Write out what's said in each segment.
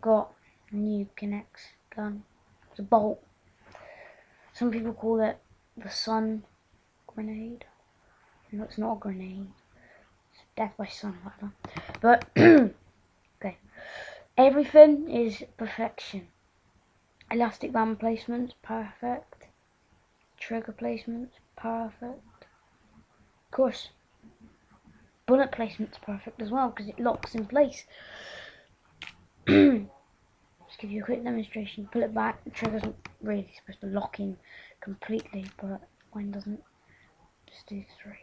got a new knex gun. It's a bolt. Some people call it the sun grenade. No, it's not a grenade. It's death by sun, whatever. But okay, everything is perfection. Elastic band placement, perfect. Trigger placement, perfect. Of course, bullet placement's perfect as well because it locks in place. Just give you a quick demonstration. Pull it back. The trigger's not really supposed to lock in completely, but mine doesn't. Just do 3.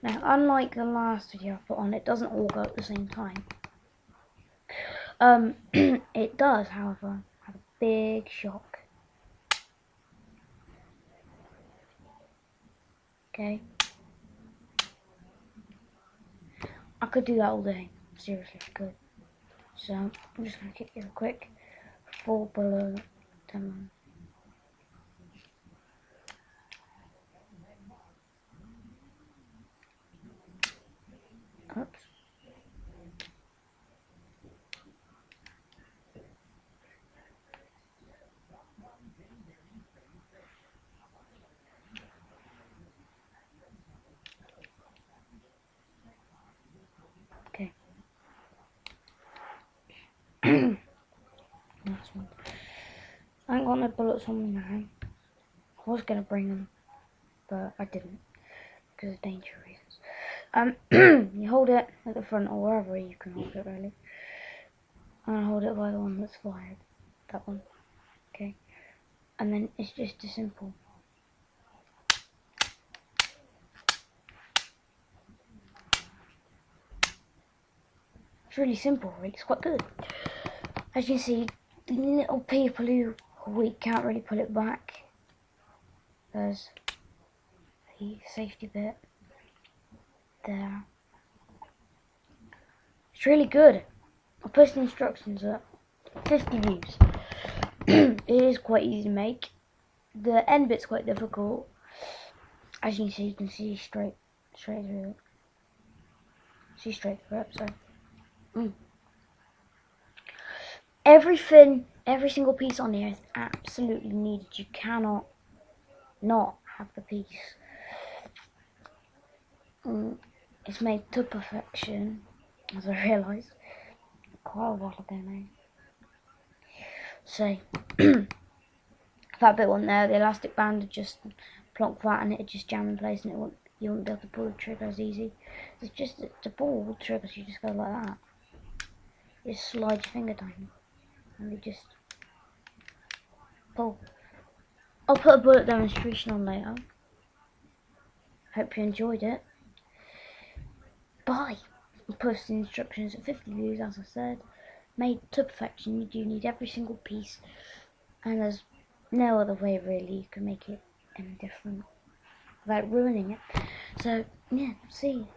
Now, unlike the last video I put on, it doesn't all go at the same time. It does, however, have a big shock. Okay. I could do that all day. Seriously, I could. So, I'm just going to give you a quick full bullet demo. Oops. Okay. Last one. I ain't got no bullets on me now. I was gonna bring them, but I didn't because of danger reasons. You hold it at the front or wherever you can hold it, really. And hold it by the one that's fired. That one. Okay. And then it's just as simple. It's really simple, really. It's quite good. As you can see, the little people who are weak can't really pull it back. There's the safety bit there. It's really good. I'll post the instructions at 50 views. It is quite easy to make. The end bit's quite difficult. As you can see straight through it. See straight through it, so. Everything, every single piece on here is absolutely needed. You cannot not have the piece. It's made to perfection, as I realised quite a while ago now. So, that bit on there, the elastic band would just plonk that and it'd just jam in place and you wouldn't be able to pull the trigger as easy. It's just to pull the trigger, so you just go like that. You just slide your finger down and you just pull. I'll put a bullet demonstration on later. Hope you enjoyed it. Bye. I'll post the instructions at 50 views, as I said. Made to perfection. You do need every single piece, and there's no other way really you can make it any different without ruining it. So yeah, see you.